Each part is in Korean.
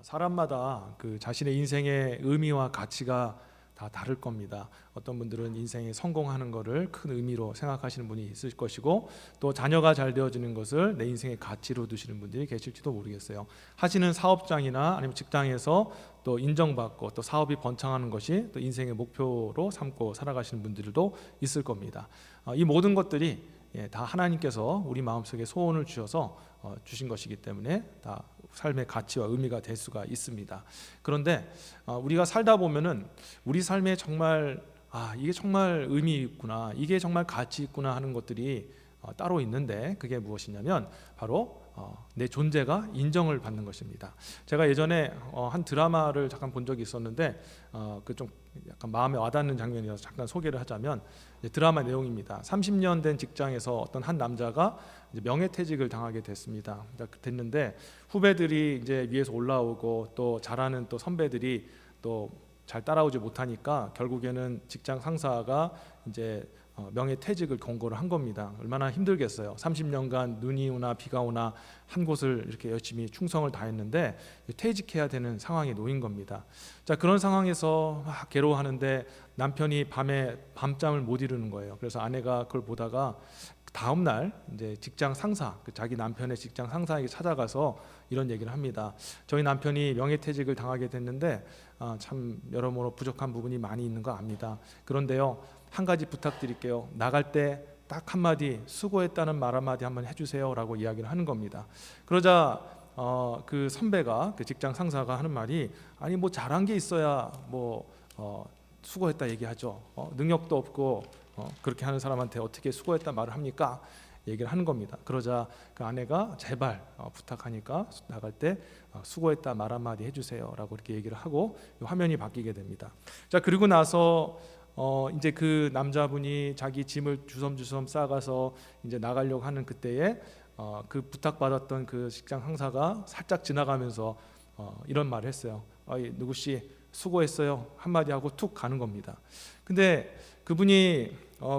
사람마다 그 자신의 인생의 의미와 가치가 다 다를 겁니다. 어떤 분들은 인생에 성공하는 것을 큰 의미로 생각하시는 분이 있을 것이고, 또 자녀가 잘 되어지는 것을 내 인생의 가치로 두시는 분들이 계실지도 모르겠어요. 하시는 사업장이나 아니면 직장에서 또 인정받고 또 사업이 번창하는 것이 또 인생의 목표로 삼고 살아가시는 분들도 있을 겁니다. 이 모든 것들이 다 하나님께서 우리 마음속에 소원을 주셔서 주신 것이기 때문에 다 삶의 가치와 의미가 될 수가 있습니다. 그런데 우리가 살다 보면은 우리 삶에 정말 이게 정말 의미 있구나, 이게 정말 가치 있구나 하는 것들이 따로 있는데, 그게 무엇이냐면 바로 내 존재가 인정을 받는 것입니다. 제가 예전에 한 드라마를 잠깐 본 적이 있었는데 그 좀 약간 마음에 와닿는 장면이어서 잠깐 소개를 하자면, 드라마 내용입니다. 30년 된 직장에서 어떤 한 남자가 이제 명예퇴직을 당하게 됐는데, 후배들이 이제 위에서 올라오고 또 잘하는 또 선배들이 또 잘 따라오지 못하니까 결국에는 직장 상사가 이제 명예퇴직을 권고를 한 겁니다. 얼마나 힘들겠어요. 30년간 눈이 오나 비가 오나 한 곳을 이렇게 열심히 충성을 다했는데 퇴직해야 되는 상황에 놓인 겁니다. 자, 그런 상황에서 막 괴로워하는데 남편이 밤에 밤잠을 못 이루는 거예요. 그래서 아내가 그걸 보다가 다음 날 이제 직장 상사, 자기 남편의 직장 상사에게 찾아가서 이런 얘기를 합니다. 저희 남편이 명예퇴직을 당하게 됐는데 참 여러모로 부족한 부분이 많이 있는 거 압니다. 그런데요, 한 가지 부탁드릴게요. 나갈 때 딱 한마디 수고했다는 말 한마디 한번 해주세요 라고 이야기를 하는 겁니다. 그러자 그 선배가, 그 직장 상사가 하는 말이, 아니 뭐 잘한 게 있어야 뭐 수고했다 얘기하죠. 능력도 없고 그렇게 하는 사람한테 어떻게 수고했다 말을 합니까? 얘기를 하는 겁니다. 그러자 그 아내가 제발 부탁하니까 나갈 때 수고했다 말 한마디 해주세요 라고 이렇게 얘기를 하고 화면이 바뀌게 됩니다. 자, 그리고 나서 이제 그 남자분이 자기 짐을 주섬주섬 싸가서 이제 나가려고 하는 그때에 그 부탁받았던 그 직장 상사가 살짝 지나가면서 이런 말을 했어요. 누구씨 수고했어요 한마디 하고 툭 가는 겁니다. 근데 그분이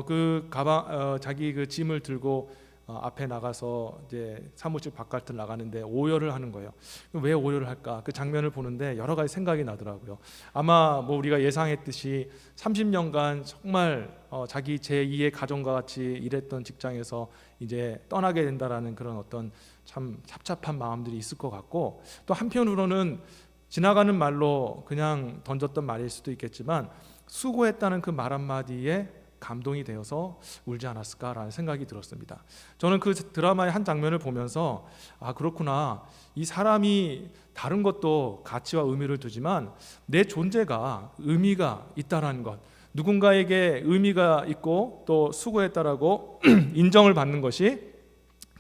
그 가방 자기 그 짐을 들고 앞에 나가서 이제 사무실 바깥을 나가는데 오열을 하는 거예요. 왜 오열을 할까? 그 장면을 보는데 여러 가지 생각이 나더라고요. 아마 뭐 우리가 예상했듯이 30년간 정말 자기 제2의 가정과 같이 일했던 직장에서 이제 떠나게 된다라는 그런 어떤 참 찹찹한 마음들이 있을 것 같고, 또 한편으로는 지나가는 말로 그냥 던졌던 말일 수도 있겠지만 수고했다는 그 말 한마디에 감동이 되어서 울지 않았을까라는 생각이 들었습니다. 저는 그 드라마의 한 장면을 보면서 그렇구나, 이 사람이 다른 것도 가치와 의미를 두지만 내 존재가 의미가 있다라는 것, 누군가에게 의미가 있고 또 수고했다라고 인정을 받는 것이,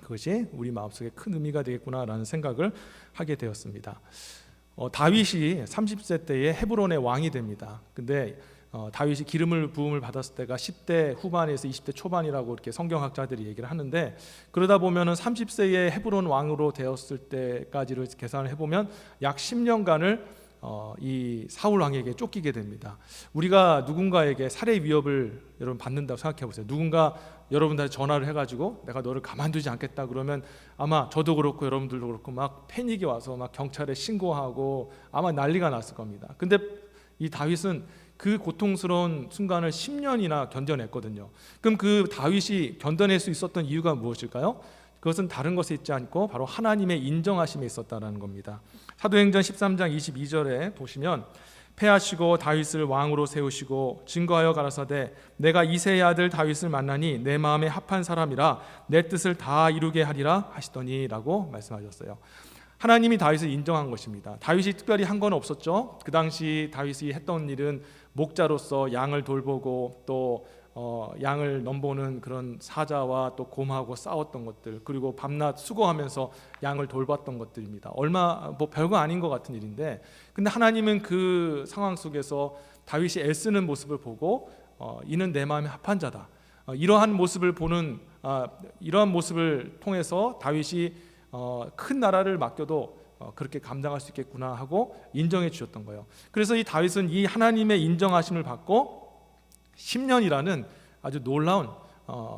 그것이 우리 마음속에 큰 의미가 되겠구나라는 생각을 하게 되었습니다. 다윗이 30세 때에 헤브론의 왕이 됩니다. 근데 다윗이 기름을 부음을 받았을 때가 10대 후반에서 20대 초반이라고 이렇게 성경학자들이 얘기를 하는데, 그러다 보면은 30세에 헤브론 왕으로 되었을 때까지를 계산을 해보면 약 10년간을 이 사울 왕에게 쫓기게 됩니다. 우리가 누군가에게 살해 위협을 여러분 받는다고 생각해 보세요. 누군가 여러분들한테 전화를 해가지고 내가 너를 가만두지 않겠다 그러면 아마 저도 그렇고 여러분들도 그렇고 막 패닉이 와서 막 경찰에 신고하고 아마 난리가 났을 겁니다. 근데 이 다윗은 그 고통스러운 순간을 10년이나 견뎌냈거든요. 그럼 그 다윗이 견뎌낼 수 있었던 이유가 무엇일까요? 그것은 다른 것에 있지 않고 바로 하나님의 인정하심에 있었다는 겁니다. 사도행전 13장 22절에 보시면, 패하시고 다윗을 왕으로 세우시고 증거하여 가라사대 내가 이새의 아들 다윗을 만나니 내 마음에 합한 사람이라 내 뜻을 다 이루게 하리라 하시더니 라고 말씀하셨어요. 하나님이 다윗을 인정한 것입니다. 다윗이 특별히 한 건 없었죠. 그 당시 다윗이 했던 일은 목자로서 양을 돌보고 또 양을 넘보는 그런 사자와 또 곰하고 싸웠던 것들, 그리고 밤낮 수고하면서 양을 돌봤던 것들입니다. 얼마 뭐 별거 아닌 것 같은 일인데, 근데 하나님은 그 상황 속에서 다윗이 애쓰는 모습을 보고 이는 내 마음에 합한 자다, 이러한 모습을 보는 이러한 모습을 통해서 다윗이 큰 나라를 맡겨도 그렇게 감당할 수 있겠구나 하고 인정해 주셨던 거예요. 그래서 이 다윗은 이 하나님의 인정하심을 받고 10년이라는 아주 놀라운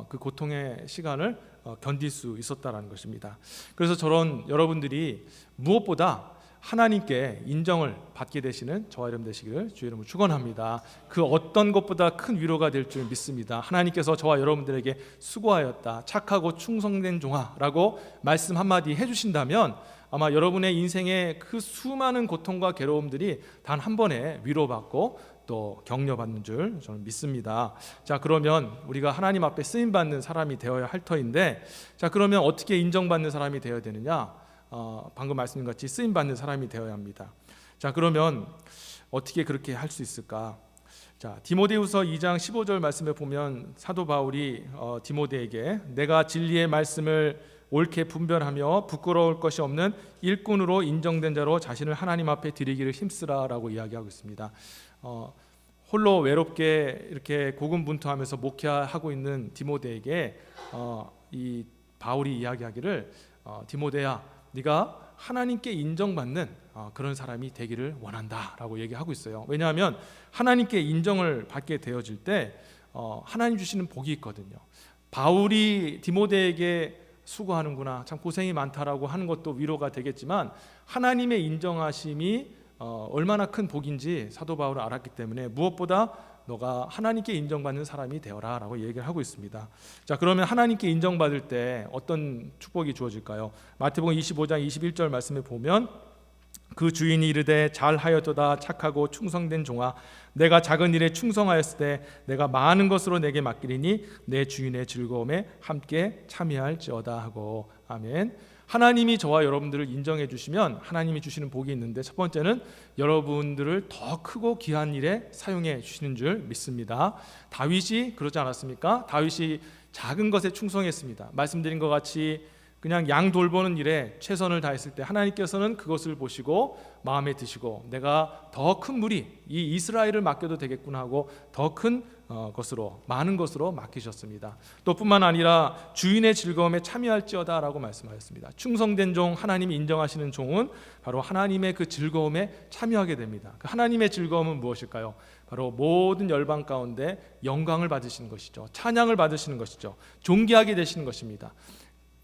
그 고통의 시간을 견딜 수 있었다라는 것입니다. 그래서 저런 여러분들이 무엇보다 하나님께 인정을 받게 되시는 저와 여러분 되시기를 주의 이름으로 축원합니다. 그 어떤 것보다 큰 위로가 될 줄 믿습니다. 하나님께서 저와 여러분들에게 수고하였다, 착하고 충성된 종아라고 말씀 한마디 해주신다면 아마 여러분의 인생의 그 수많은 고통과 괴로움들이 단 한 번에 위로받고 또 격려받는 줄 저는 믿습니다. 자, 그러면 우리가 하나님 앞에 쓰임받는 사람이 되어야 할 터인데, 자, 그러면 어떻게 인정받는 사람이 되어야 되느냐? 방금 말씀드린 같이 쓰임받는 사람이 되어야 합니다. 자, 그러면 어떻게 그렇게 할 수 있을까? 자, 디모데후서 2장 15절 말씀에 보면 사도 바울이 디모데에게 내가 진리의 말씀을 옳게 분별하며 부끄러울 것이 없는 일꾼으로 인정된 자로 자신을 하나님 앞에 드리기를 힘쓰라라고 이야기하고 있습니다. 홀로 외롭게 이렇게 고군분투하면서 목회하고 있는 디모데에게 이 바울이 이야기하기를 디모데야, 네가 하나님께 인정받는 그런 사람이 되기를 원한다라고 얘기하고 있어요. 왜냐하면 하나님께 인정을 받게 되어질 때 하나님 주시는 복이 있거든요. 바울이 디모데에게 수고하는구나, 참 고생이 많다라고 하는 것도 위로가 되겠지만 하나님의 인정하심이 얼마나 큰 복인지 사도 바울은 알았기 때문에 무엇보다 너가 하나님께 인정받는 사람이 되어라 라고 얘기를 하고 있습니다. 자, 그러면 하나님께 인정받을 때 어떤 축복이 주어질까요? 마태복음 25장 21절 말씀에 보면 그 주인이 이르되 잘하였도다 착하고 충성된 종아, 내가 작은 일에 충성하였을 때 내가 많은 것으로 내게 맡기리니 내 주인의 즐거움에 함께 참여할지어다 하고. 아멘. 하나님이 저와 여러분들을 인정해 주시면 하나님이 주시는 복이 있는데, 첫 번째는 여러분들을 더 크고 귀한 일에 사용해 주시는 줄 믿습니다. 다윗이 그러지 않았습니까? 다윗이 작은 것에 충성했습니다. 말씀드린 것 같이 그냥 양 돌보는 일에 최선을 다했을 때 하나님께서는 그것을 보시고 마음에 드시고 내가 더 큰 무리, 이 이스라엘을 맡겨도 되겠구나 하고 더 큰 것으로, 많은 것으로 맡기셨습니다. 또 뿐만 아니라 주인의 즐거움에 참여할지어다 라고 말씀하셨습니다. 충성된 종, 하나님이 인정하시는 종은 바로 하나님의 그 즐거움에 참여하게 됩니다. 그 하나님의 즐거움은 무엇일까요? 바로 모든 열방 가운데 영광을 받으시는 것이죠. 찬양을 받으시는 것이죠. 존귀하게 되시는 것입니다.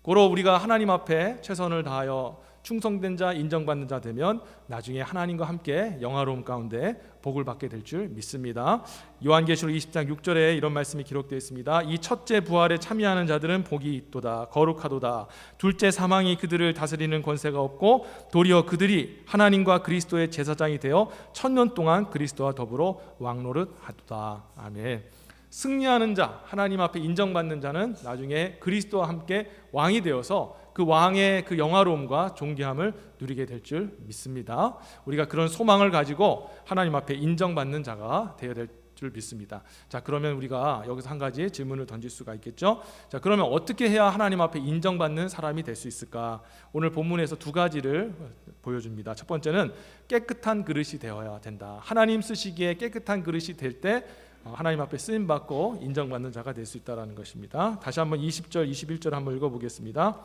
고로 우리가 하나님 앞에 최선을 다하여 충성된 자, 인정받는 자 되면 나중에 하나님과 함께 영화로움 가운데 복을 받게 될 줄 믿습니다. 요한계시록 20장 6절에 이런 말씀이 기록되어 있습니다. 이 첫째 부활에 참여하는 자들은 복이 있도다, 거룩하도다. 둘째 사망이 그들을 다스리는 권세가 없고 도리어 그들이 하나님과 그리스도의 제사장이 되어 1000년 동안 그리스도와 더불어 왕노릇하도다. 아멘. 승리하는 자, 하나님 앞에 인정받는 자는 나중에 그리스도와 함께 왕이 되어서 그 왕의 그 영화로움과 존귀함을 누리게 될 줄 믿습니다. 우리가 그런 소망을 가지고 하나님 앞에 인정받는 자가 되어야 될 줄 믿습니다. 자, 그러면 우리가 여기서 한 가지 질문을 던질 수가 있겠죠. 자, 그러면 어떻게 해야 하나님 앞에 인정받는 사람이 될 수 있을까? 오늘 본문에서 두 가지를 보여줍니다. 첫 번째는 깨끗한 그릇이 되어야 된다. 하나님 쓰시기에 깨끗한 그릇이 될 때 하나님 앞에 쓰임받고 인정받는 자가 될 수 있다는 것입니다. 다시 한번 20절 21절 한번 읽어보겠습니다.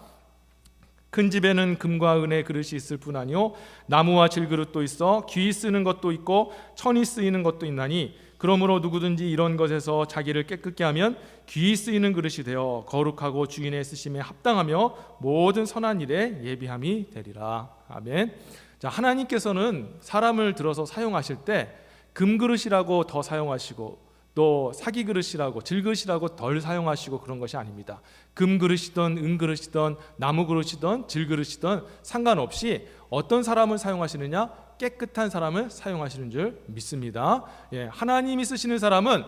큰 집에는 금과 은의 그릇이 있을 뿐 아니요 나무와 질그릇도 있어 귀 쓰는 것도 있고 천이 쓰이는 것도 있나니 그러므로 누구든지 이런 것에서 자기를 깨끗게 하면 귀 쓰이는 그릇이 되어 거룩하고 주인의 쓰심에 합당하며 모든 선한 일에 예비함이 되리라. 아멘. 자, 하나님께서는 사람을 들어서 사용하실 때 금그릇이라고 더 사용하시고 또 사기 그릇이라고 질그릇이라고 덜 사용하시고 그런 것이 아닙니다. 금그릇이든 은그릇이든 나무 그릇이든 질그릇이든 상관없이 어떤 사람을 사용하시느냐? 깨끗한 사람을 사용하시는 줄 믿습니다. 하나님이 쓰시는 사람은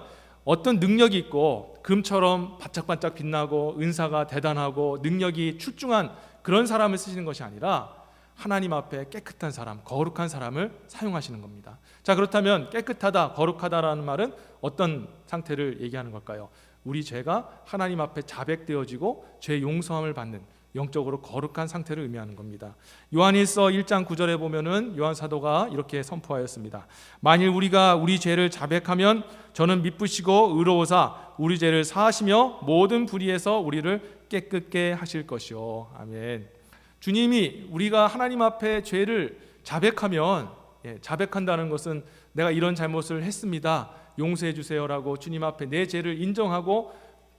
어떤 능력이 있고 금처럼 반짝반짝 빛나고 은사가 대단하고 능력이 출중한 그런 사람을 쓰시는 것이 아니라 하나님 앞에 깨끗한 사람, 거룩한 사람을 사용하시는 겁니다. 자, 그렇다면 깨끗하다, 거룩하다라는 말은 어떤 상태를 얘기하는 걸까요? 우리 죄가 하나님 앞에 자백되어지고 죄 용서함을 받는 영적으로 거룩한 상태를 의미하는 겁니다. 요한일서 1장 9절에 보면은 요한 사도가 이렇게 선포하였습니다. 만일 우리가 우리 죄를 자백하면 저는 미쁘시고 의로우사 우리 죄를 사하시며 모든 불의에서 우리를 깨끗게 하실 것이요. 아멘. 주님이 우리가 하나님 앞에 죄를 자백하면, 자백한다는 것은 내가 이런 잘못을 했습니다, 용서해 주세요라고 주님 앞에 내 죄를 인정하고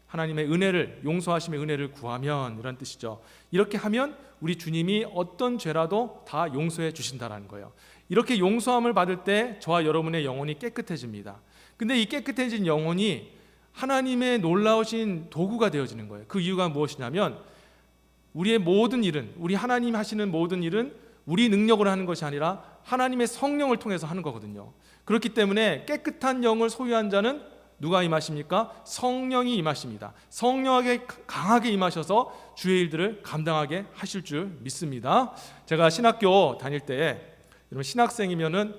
하나님의 은혜를, 용서하심의 은혜를 구하면, 이런 뜻이죠. 이렇게 하면 우리 주님이 어떤 죄라도 다 용서해 주신다라는 거예요. 이렇게 용서함을 받을 때 저와 여러분의 영혼이 깨끗해집니다. 근데 이 깨끗해진 영혼이 하나님의 놀라우신 도구가 되어지는 거예요. 그 이유가 무엇이냐면, 우리의 모든 일은, 우리 하나님 하시는 모든 일은 우리 능력으로 하는 것이 아니라 하나님의 성령을 통해서 하는 거거든요. 그렇기 때문에 깨끗한 영을 소유한 자는 누가 임하십니까? 성령이 임하십니다. 성령에게 강하게 임하셔서 주의 일들을 감당하게 하실 줄 믿습니다. 제가 신학교 다닐 때, 여러분 신학생이면은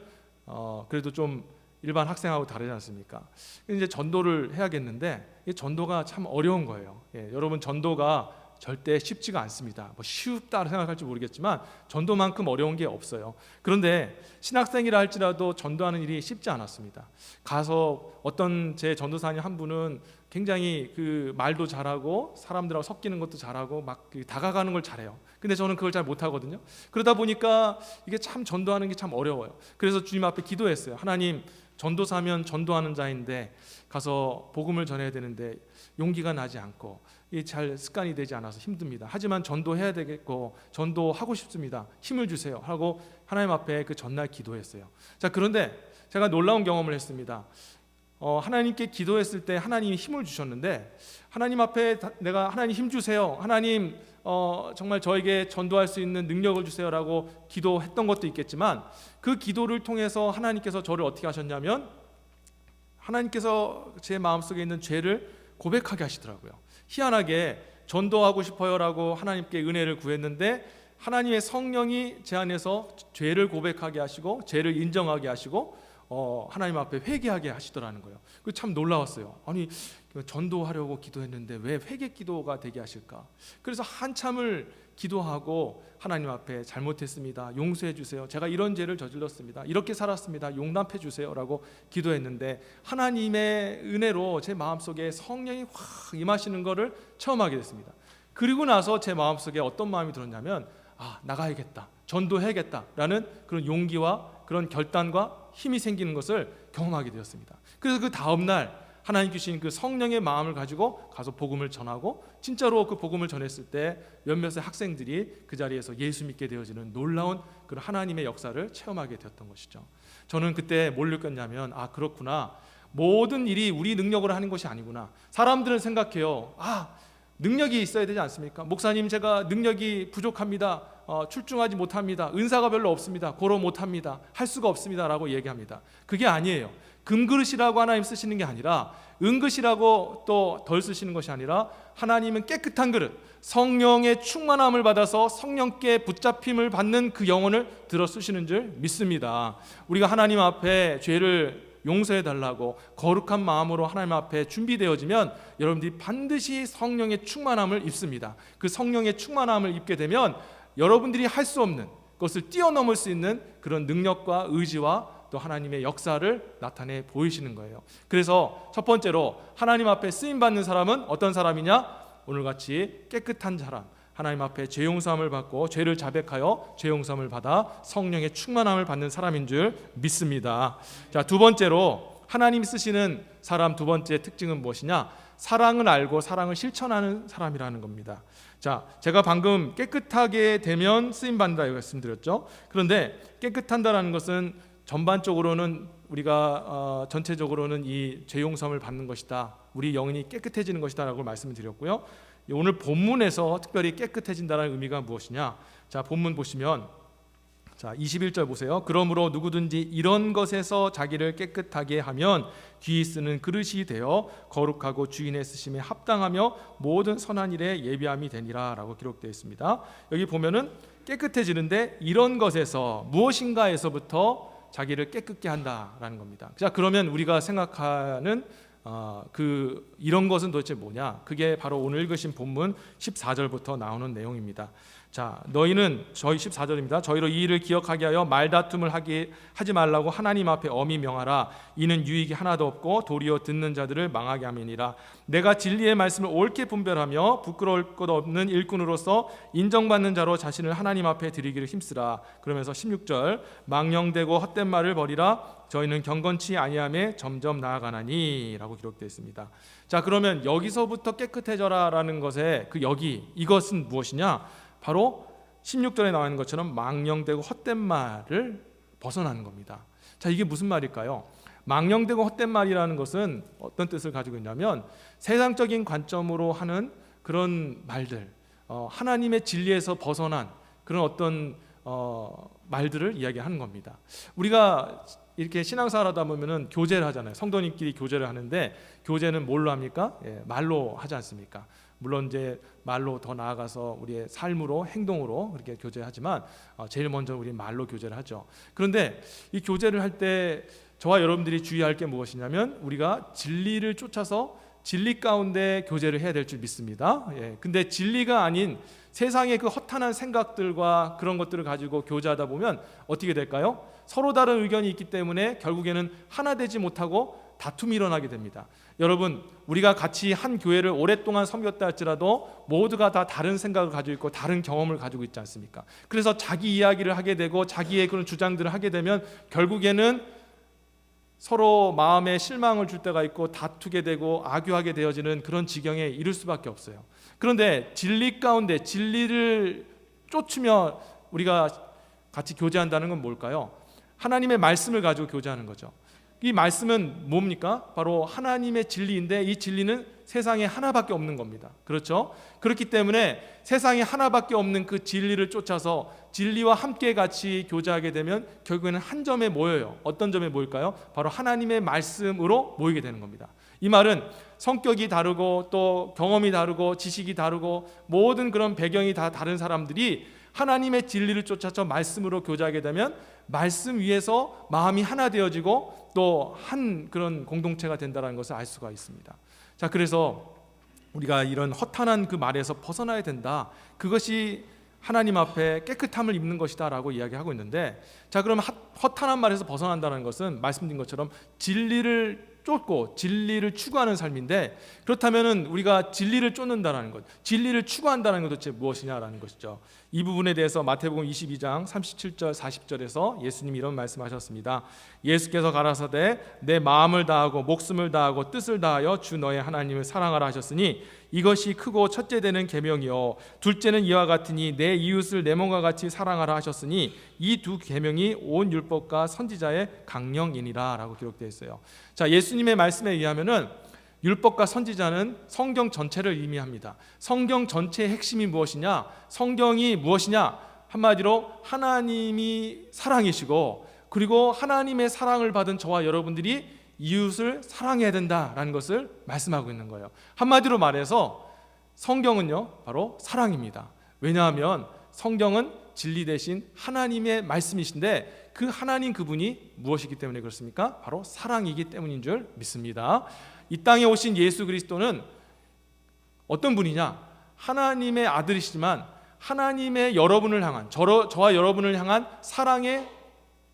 그래도 좀 일반 학생하고 다르지 않습니까? 이제 전도를 해야겠는데, 이 전도가 참 어려운 거예요. 여러분, 전도가 절대 쉽지가 않습니다. 뭐 쉽다 생각할지 모르겠지만 전도만큼 어려운 게 없어요. 그런데 신학생이라 할지라도 전도하는 일이 쉽지 않았습니다. 가서 어떤 제 전도사님 한 분은 굉장히 그 말도 잘하고 사람들하고 섞이는 것도 잘하고 막 다가가는 걸 잘해요. 근데 저는 그걸 잘 못하거든요. 그러다 보니까 이게 참 전도하는 게 참 어려워요. 그래서 주님 앞에 기도했어요. 하나님, 전도사면 전도하는 자인데 가서 복음을 전해야 되는데 용기가 나지 않고 이게 잘 습관이 되지 않아서 힘듭니다. 하지만 전도해야 되겠고 전도하고 싶습니다. 힘을 주세요 하고 하나님 앞에 그 전날 기도했어요. 자, 그런데 제가 놀라운 경험을 했습니다. 하나님께 기도했을 때 하나님이 힘을 주셨는데, 하나님 앞에 내가 하나님 힘 주세요, 하나님 정말 저에게 전도할 수 있는 능력을 주세요라고 기도했던 것도 있겠지만, 그 기도를 통해서 하나님께서 저를 어떻게 하셨냐면, 하나님께서 제 마음속에 있는 죄를 고백하게 하시더라고요. 희한하게 전도하고 싶어요라고 하나님께 은혜를 구했는데 하나님의 성령이 제 안에서 죄를 고백하게 하시고 죄를 인정하게 하시고 하나님 앞에 회개하게 하시더라는 거예요. 그 참 놀라웠어요. 아니, 전도하려고 기도했는데 왜 회개 기도가 되게 하실까? 그래서 한참을 기도하고 하나님 앞에 잘못했습니다, 용서해 주세요, 제가 이런 죄를 저질렀습니다, 이렇게 살았습니다, 용납해 주세요라고 기도했는데 하나님의 은혜로 제 마음속에 성령이 확 임하시는 것을 처음 하게 됐습니다. 그리고 나서 제 마음속에 어떤 마음이 들었냐면, 나가야겠다, 전도해야겠다라는 그런 용기와 그런 결단과 힘이 생기는 것을 경험하게 되었습니다. 그래서 그 다음 날 하나님 주신 그 성령의 마음을 가지고 가서 복음을 전하고, 진짜로 그 복음을 전했을 때 몇몇의 학생들이 그 자리에서 예수 믿게 되어지는 놀라운 그런 하나님의 역사를 체험하게 되었던 것이죠. 저는 그때 뭘 느꼈냐면, 그렇구나, 모든 일이 우리 능력으로 하는 것이 아니구나. 사람들은 생각해요. 능력이 있어야 되지 않습니까? 목사님, 제가 능력이 부족합니다, 출중하지 못합니다, 은사가 별로 없습니다, 고로 못합니다, 할 수가 없습니다 라고 얘기합니다. 그게 아니에요. 금그릇이라고 하나님 쓰시는 게 아니라, 은긋이라고 또 덜 쓰시는 것이 아니라, 하나님은 깨끗한 그릇, 성령의 충만함을 받아서 성령께 붙잡힘을 받는 그 영혼을 들어 쓰시는 줄 믿습니다. 우리가 하나님 앞에 죄를 용서해 달라고 거룩한 마음으로 하나님 앞에 준비되어지면 여러분들이 반드시 성령의 충만함을 입습니다. 그 성령의 충만함을 입게 되면 여러분들이 할 수 없는 것을 뛰어넘을 수 있는 그런 능력과 의지와 또 하나님의 역사를 나타내 보이시는 거예요. 그래서 첫 번째로 하나님 앞에 쓰임받는 사람은 어떤 사람이냐? 오늘같이 깨끗한 사람, 하나님 앞에 죄 용서함을 받고 죄를 자백하여 죄 용서함을 받아 성령의 충만함을 받는 사람인 줄 믿습니다. 자, 두 번째로 하나님이 쓰시는 사람 두 번째 특징은 무엇이냐? 사랑을 알고 사랑을 실천하는 사람이라는 겁니다. 자, 제가 방금 깨끗하게 되면 쓰임받는다 말씀드렸죠. 그런데 깨끗한다라는 것은 전반적으로는 우리가 전체적으로는 이 죄 용서함을 받는 것이다, 우리 영혼이 깨끗해지는 것이다 라고 말씀을 드렸고요. 오늘 본문에서 특별히 깨끗해진다는 의미가 무엇이냐? 자, 본문 보시면, 자, 21절 보세요. 그러므로 누구든지 이런 것에서 자기를 깨끗하게 하면 귀히 쓰는 그릇이 되어 거룩하고 주인의 쓰심에 합당하며 모든 선한 일에 예비함이 되니라 라고 기록되어 있습니다. 여기 보면은 깨끗해지는데 이런 것에서, 무엇인가에서부터 자기를 깨끗게 한다라는 겁니다. 자, 그러면 우리가 생각하는 이런 것은 도대체 뭐냐? 그게 바로 오늘 읽으신 본문 14절부터 나오는 내용입니다. 자, 너희는 저희 14절입니다. 저희로 이 일을 기억하게 하여 말다툼을 하지 말라고 하나님 앞에 엄히 명하라. 이는 유익이 하나도 없고 도리어 듣는 자들을 망하게 함이니라. 내가 진리의 말씀을 옳게 분별하며 부끄러울 것 없는 일꾼으로서 인정받는 자로 자신을 하나님 앞에 드리기를 힘쓰라. 그러면서 16절 망령되고 헛된 말을 버리라. 저희는 경건치 아니함에 점점 나아가나니 라고 기록되어 있습니다. 자, 그러면 여기서부터 깨끗해져라 라는 것의 그 이것은 무엇이냐? 바로 16절에 나와 있는 것처럼 망령되고 헛된 말을 벗어나는 겁니다. 자, 이게 무슨 말일까요? 망령되고 헛된 말이라는 것은 어떤 뜻을 가지고 있냐면 세상적인 관점으로 하는 그런 말들, 하나님의 진리에서 벗어난 그런 어떤 말들을 이야기하는 겁니다. 우리가 이렇게 신앙생활하다 보면은 교제를 하잖아요. 성도님끼리 교제를 하는데 교제는 뭘로 합니까? 말로 하지 않습니까? 물론 이제 말로 더 나아가서 우리의 삶으로 행동으로 그렇게 교제하지만 제일 먼저 우리 말로 교제를 하죠. 그런데 이 교제를 할 때 저와 여러분들이 주의할 게 무엇이냐면 우리가 진리를 쫓아서 진리 가운데 교제를 해야 될 줄 믿습니다. 근데 진리가 아닌 세상의 그 허탄한 생각들과 그런 것들을 가지고 교제하다 보면 어떻게 될까요? 서로 다른 의견이 있기 때문에 결국에는 하나 되지 못하고 다툼이 일어나게 됩니다. 여러분, 우리가 같이 한 교회를 오랫동안 섬겼다 할지라도 모두가 다 다른 생각을 가지고 있고 다른 경험을 가지고 있지 않습니까? 그래서 자기 이야기를 하게 되고 자기의 그런 주장들을 하게 되면 결국에는 서로 마음에 실망을 줄 때가 있고 다투게 되고 악유하게 되어지는 그런 지경에 이를 수밖에 없어요. 그런데 진리 가운데 진리를 쫓으며 우리가 같이 교제한다는 건 뭘까요? 하나님의 말씀을 가지고 교제하는 거죠. 이 말씀은 뭡니까? 바로 하나님의 진리인데 이 진리는 세상에 하나밖에 없는 겁니다. 그렇죠? 그렇기 때문에 세상에 하나밖에 없는 그 진리를 쫓아서 진리와 함께 같이 교제하게 되면 결국에는 한 점에 모여요. 어떤 점에 모일까요? 바로 하나님의 말씀으로 모이게 되는 겁니다. 이 말은 성격이 다르고 또 경험이 다르고 지식이 다르고 모든 그런 배경이 다 다른 사람들이 하나님의 진리를 쫓아서 말씀으로 교제하게 되면 말씀 위에서 마음이 하나 되어지고 또 한 그런 공동체가 된다는 것을 알 수가 있습니다. 자, 그래서 우리가 이런 허탄한 그 말에서 벗어나야 된다. 그것이 하나님 앞에 깨끗함을 입는 것이다 라고 이야기하고 있는데, 자, 그러면 허탄한 말에서 벗어난다는 것은 말씀드린 것처럼 진리를 쫓고 진리를 추구하는 삶인데, 그렇다면 우리가 진리를 쫓는다는 것, 진리를 추구한다는 것 도대체 무엇이냐라는 것이죠. 이 부분에 대해서 마태복음 22장 37절 40절에서 예수님이 이런 말씀하셨습니다. 예수께서 가라사대 내 마음을 다하고 목숨을 다하고 뜻을 다하여 주 너의 하나님을 사랑하라 하셨으니 이것이 크고 첫째 되는 계명이요 둘째는 이와 같으니 내 이웃을 내 몸과 같이 사랑하라 하셨으니 이 두 계명이 온 율법과 선지자의 강령이니라 라고 기록되어 있어요. 자, 예수님의 말씀에 의하면은 율법과 선지자는 성경 전체를 의미합니다. 성경 전체의 핵심이 무엇이냐? 성경이 무엇이냐? 한마디로 하나님이 사랑이시고 그리고 하나님의 사랑을 받은 저와 여러분들이 이웃을 사랑해야 된다라는 것을 말씀하고 있는 거예요. 한마디로 말해서 성경은요 바로 사랑입니다. 왜냐하면 성경은 진리 대신 하나님의 말씀이신데 그 하나님 그분이 무엇이기 때문에 그렇습니까? 바로 사랑이기 때문인 줄 믿습니다. 이 땅에 오신 예수 그리스도는 어떤 분이냐? 하나님의 아들이시지만 하나님의 여러분을 향한 저와 여러분을 향한 사랑의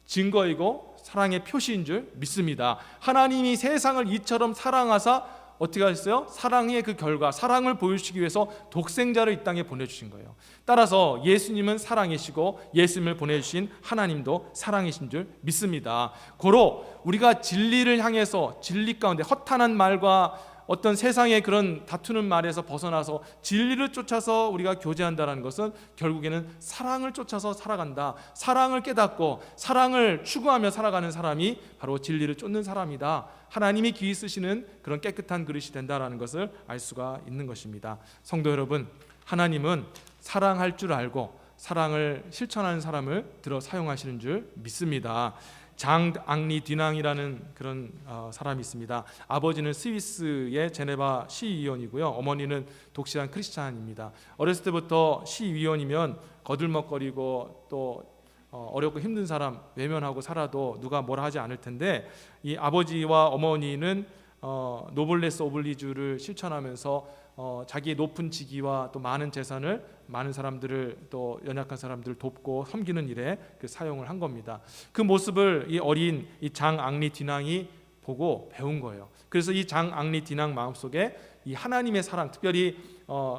증거이고 사랑의 표시인 줄 믿습니다. 하나님이 세상을 이처럼 사랑하사 어떻게 하셨어요? 사랑의 그 결과, 사랑을 보여주시기 위해서 독생자를 이 땅에 보내주신 거예요. 따라서 예수님은 사랑이시고 예수님을 보내주신 하나님도 사랑이신 줄 믿습니다. 고로 우리가 진리를 향해서 진리 가운데 허탄한 말과 어떤 세상의 그런 다투는 말에서 벗어나서 진리를 쫓아서 우리가 교제한다는 것은 결국에는 사랑을 쫓아서 살아간다. 사랑을 깨닫고 사랑을 추구하며 살아가는 사람이 바로 진리를 쫓는 사람이다. 하나님이 귀히 쓰시는 그런 깨끗한 그릇이 된다라는 것을 알 수가 있는 것입니다. 성도 여러분, 하나님은 사랑할 줄 알고 사랑을 실천하는 사람을 들어 사용하시는 줄 믿습니다. 장 앙리 뒤낭이라는 그런 사람이 있습니다. 아버지는 스위스의 제네바 시의원이고요. 어머니는 독실한 크리스찬입니다. 어렸을 때부터 시의원이면 거들먹거리고 또 어렵고 힘든 사람 외면하고 살아도 누가 뭐라 하지 않을 텐데 이 아버지와 어머니는 노블레스 오블리주를 실천하면서 자기의 높은 직위와 또 많은 재산을 많은 사람들을 또 연약한 사람들을 돕고 섬기는 일에 그 사용을 한 겁니다. 그 모습을 이 어린 이 장 앙리 디낭이 보고 배운 거예요. 그래서 이 장 앙리 디낭 마음속에 이 하나님의 사랑, 특별히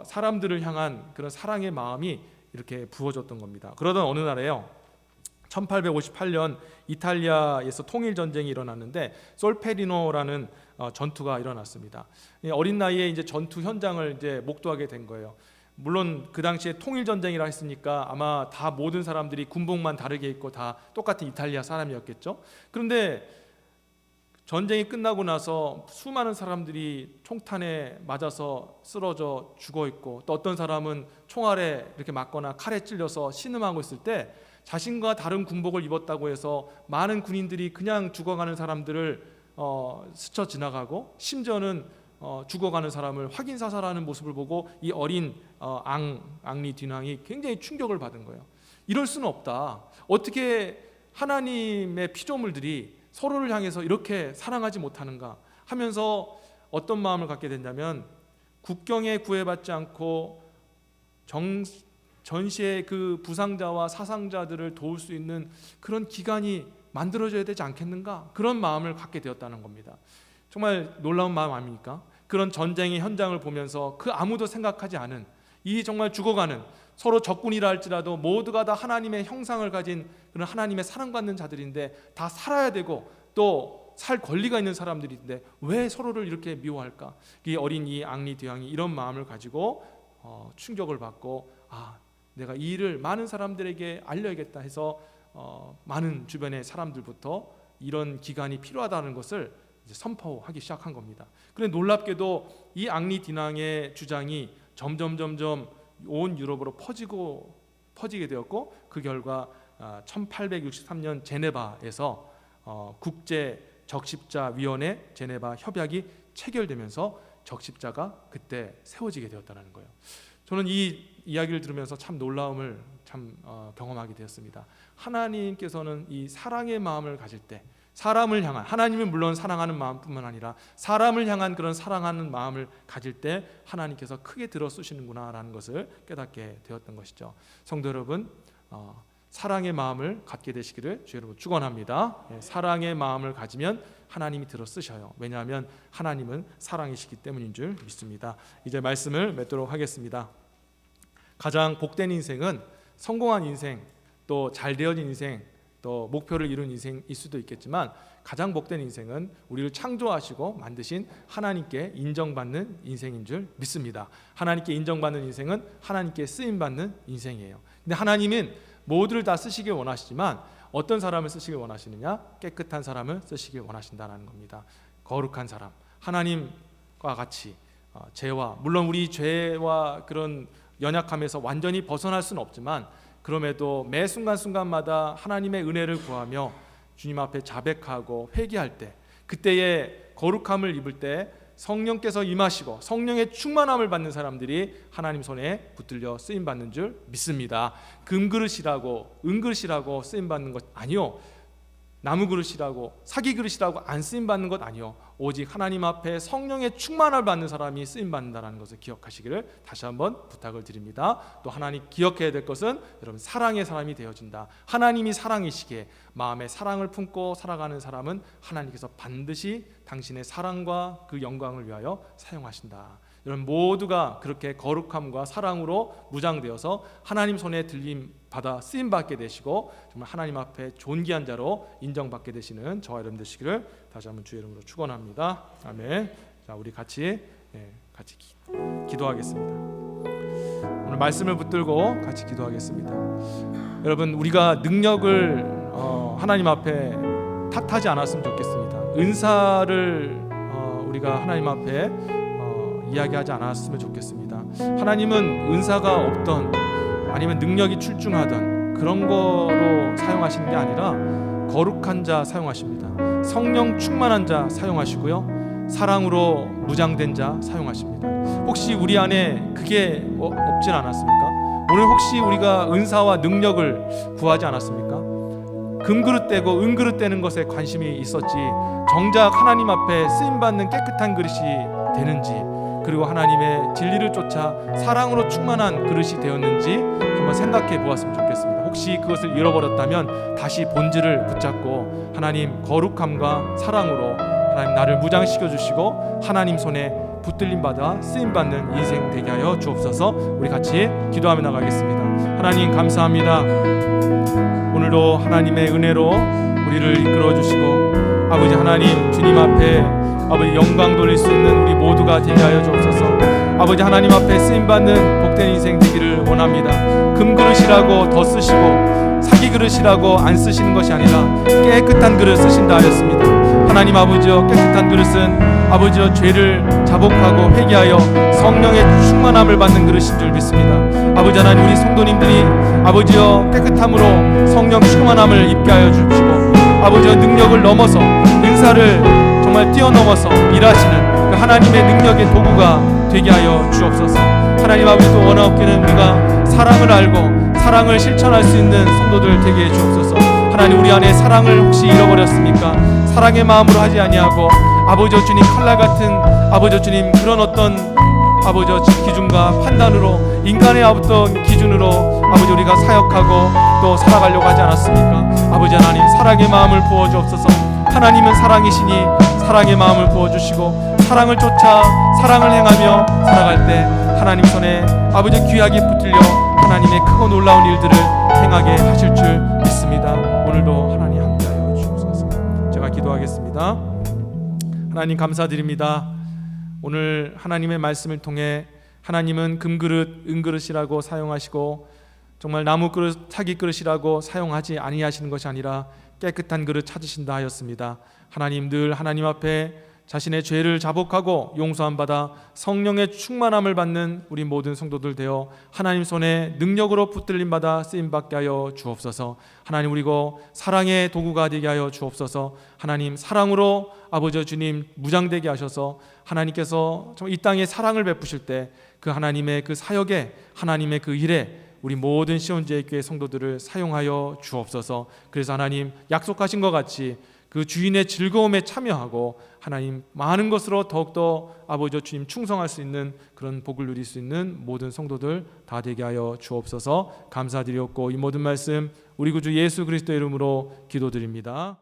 사람들을 향한 그런 사랑의 마음이 이렇게 부어졌던 겁니다. 그러던 어느 날에요, 1858년 이탈리아에서 통일 전쟁이 일어났는데 솔페리노라는 전투가 일어났습니다. 어린 나이에 이제 전투 현장을 이제 목도하게 된 거예요. 물론 그 당시에 통일 전쟁이라 했으니까 아마 다 모든 사람들이 군복만 다르게 입고 다 똑같은 이탈리아 사람이었겠죠. 그런데 전쟁이 끝나고 나서 수많은 사람들이 총탄에 맞아서 쓰러져 죽어 있고, 또 어떤 사람은 총알에 이렇게 맞거나 칼에 찔려서 신음하고 있을 때 자신과 다른 군복을 입었다고 해서 많은 군인들이 그냥 죽어가는 사람들을 스쳐 지나가고, 심지어는 죽어가는 사람을 확인 사살하는 모습을 보고 이 어린 앙리 디낭이 굉장히 충격을 받은 거예요. 이럴 수는 없다. 어떻게 하나님의 피조물들이 서로를 향해서 이렇게 사랑하지 못하는가 하면서 어떤 마음을 갖게 된다면, 국경에 구애받지 않고 전시의 그 부상자와 사상자들을 도울 수 있는 그런 기관이 만들어져야 되지 않겠는가, 그런 마음을 갖게 되었다는 겁니다. 정말 놀라운 마음 아닙니까? 그런 전쟁의 현장을 보면서 그 아무도 생각하지 않은 이 정말 죽어가는, 서로 적군이라 할지라도 모두가 다 하나님의 형상을 가진 그런 하나님의 사랑받는 자들인데 다 살아야 되고 또 살 권리가 있는 사람들인데 왜 서로를 이렇게 미워할까? 이 어린 이 앙리 디낭이 이런 마음을 가지고 충격을 받고, 내가 이 일을 많은 사람들에게 알려야겠다 해서 많은 주변의 사람들부터 이런 기관이 필요하다는 것을 이제 선포하기 시작한 겁니다. 그런데 놀랍게도 이 앙리 디낭의 주장이 점점 온 유럽으로 퍼지게 되었고, 그 결과 1863년 제네바에서 국제 적십자위원회 제네바 협약이 체결되면서 적십자가 그때 세워지게 되었다는 거예요. 저는 이 이야기를 들으면서 참 놀라움을 경험하게 되었습니다. 하나님께서는 이 사랑의 마음을 가질 때, 사람을 향한, 하나님은 물론 사랑하는 마음뿐만 아니라 사람을 향한 그런 사랑하는 마음을 가질 때 하나님께서 크게 들어 쓰시는구나라는 것을 깨닫게 되었던 것이죠. 성도 여러분, 사랑의 마음을 갖게 되시기를 주 여러분 축원합니다. 사랑의 마음을 가지면 하나님이 들어 쓰셔요. 왜냐하면 하나님은 사랑이시기 때문인 줄 믿습니다. 이제 말씀을 맺도록 하겠습니다. 가장 복된 인생은 성공한 인생, 또 잘 되어진 인생, 또 목표를 이룬 인생일 수도 있겠지만, 가장 복된 인생은 우리를 창조하시고 만드신 하나님께 인정받는 인생인 줄 믿습니다. 하나님께 인정받는 인생은 하나님께 쓰임받는 인생이에요. 근데 하나님은 모두를 다 쓰시길 원하시지만 어떤 사람을 쓰시길 원하시느냐? 깨끗한 사람을 쓰시길 원하신다는 겁니다. 거룩한 사람, 하나님과 같이 죄와, 물론 우리 죄와 그런 연약함에서 완전히 벗어날 수는 없지만 그럼에도 매 순간순간마다 하나님의 은혜를 구하며 주님 앞에 자백하고 회개할 때, 그때의 거룩함을 입을 때 성령께서 임하시고 성령의 충만함을 받는 사람들이 하나님 손에 붙들려 쓰임받는 줄 믿습니다. 금그릇이라고 은그릇이라고 쓰임받는 것 아니요, 나무 그릇이라고 사기 그릇이라고 안 쓰임받는 것 아니요, 오직 하나님 앞에 성령의 충만함을 받는 사람이 쓰임받는다는 것을 기억하시기를 다시 한번 부탁을 드립니다. 또 하나님 기억해야 될 것은 여러분 사랑의 사람이 되어진다. 하나님이 사랑이시기에 마음에 사랑을 품고 살아가는 사람은 하나님께서 반드시 당신의 사랑과 그 영광을 위하여 사용하신다. 여러분 모두가 그렇게 거룩함과 사랑으로 무장되어서 하나님 손에 들림 받아 쓰임 받게 되시고 정말 하나님 앞에 존귀한 자로 인정받게 되시는 저와 여러분 되시기를 다시 한번 주의 이름으로 축원합니다. 아멘. 자, 우리 같이 기도하겠습니다. 오늘 말씀을 붙들고 같이 기도하겠습니다. 여러분, 우리가 능력을 하나님 앞에 탓하지 않았으면 좋겠습니다. 은사를 우리가 하나님 앞에 이야기하지 않았으면 좋겠습니다. 하나님은 은사가 없던 아니면 능력이 출중하던 그런 거로 사용하시는 게 아니라 거룩한 자 사용하십니다. 성령 충만한 자 사용하시고요, 사랑으로 무장된 자 사용하십니다. 혹시 우리 안에 그게 없진 않았습니까? 오늘 혹시 우리가 은사와 능력을 구하지 않았습니까? 금그릇 떼고 은그릇 떼는 것에 관심이 있었지 정작 하나님 앞에 쓰임받는 깨끗한 그릇이 되는지, 그리고 하나님의 진리를 쫓아 사랑으로 충만한 그릇이 되었는지 한번 생각해 보았으면 좋겠습니다. 혹시 그것을 잃어버렸다면 다시 본질을 붙잡고 하나님 거룩함과 사랑으로 하나님 나를 무장시켜 주시고 하나님 손에 붙들림 받아 쓰임 받는 인생 되게 하여 주옵소서. 우리 같이 기도하며 나가겠습니다. 하나님 감사합니다. 오늘도 하나님의 은혜로 우리를 이끌어 주시고 아버지 하나님 주님 앞에 아버지 영광 돌릴 수 있는 우리 모두가 되게 하여 주옵소서. 아버지 하나님 앞에 쓰임 받는 복된 인생 되기를 원합니다. 금그릇이라고 더 쓰시고 사기 그릇이라고 안 쓰시는 것이 아니라 깨끗한 그릇 쓰신다 하였습니다. 하나님 아버지여, 깨끗한 그릇은 아버지여 죄를 자복하고 회개하여 성령의 충만함을 받는 그릇인 줄 믿습니다. 아버지 하나님, 우리 성도님들이 아버지여 깨끗함으로 성령 충만함을 입게 하여 주시고 아버지여 능력을 넘어서 은사를 정말 뛰어넘어서 일하시는 그 하나님의 능력의 도구가 되게 하여 주옵소서. 하나님 아버지도 원하옵기는 우리가 사랑을 알고 사랑을 실천할 수 있는 성도들 되게 해 주옵소서. 하나님, 우리 안에 사랑을 혹시 잃어버렸습니까? 사랑의 마음으로 하지 아니하고 아버지 주님 칼날 같은 아버지 주님 그런 어떤 아버지 기준과 판단으로 인간의 어떤 기준으로 아버지 우리가 사역하고 또 살아가려고 하지 않았습니까? 아버지 하나님, 사랑의 마음을 부어 주옵소서. 하나님은 사랑이시니 사랑의 마음을 부어 주시고 사랑을 쫓아 사랑을 행하며 살아갈 때 하나님 손에 아버지 귀하게 붙들려 하나님의 크고 놀라운 일들을 행하게 하실 줄 믿습니다. 오늘도 하나님 함께하여 주옵소서. 제가 기도하겠습니다. 하나님 감사드립니다. 오늘 하나님의 말씀을 통해 하나님은 금그릇, 은그릇이라고 사용하시고 정말 나무 그릇, 사기 그릇이라고 사용하지 아니하시는 것이 아니라 깨끗한 그릇 찾으신다 하였습니다. 하나님, 늘 하나님 앞에 자신의 죄를 자복하고 용서함 받아 성령의 충만함을 받는 우리 모든 성도들 되어 하나님 손에 능력으로 붙들림 받아 쓰임 받게 하여 주옵소서. 하나님, 우리고 사랑의 도구가 되게 하여 주옵소서. 하나님, 사랑으로 아버지 주님 무장되게 하셔서 하나님께서 정말 이 땅에 사랑을 베푸실 때 그 하나님의 그 사역에 하나님의 그 일에 우리 모든 시온제일교회 성도들을 사용하여 주옵소서. 그래서 하나님 약속하신 것 같이 그 주인의 즐거움에 참여하고 하나님 많은 것으로 더욱더 아버지 주님 충성할 수 있는 그런 복을 누릴 수 있는 모든 성도들 다 되게 하여 주옵소서. 감사드리옵고 이 모든 말씀 우리 구주 예수 그리스도의 이름으로 기도드립니다.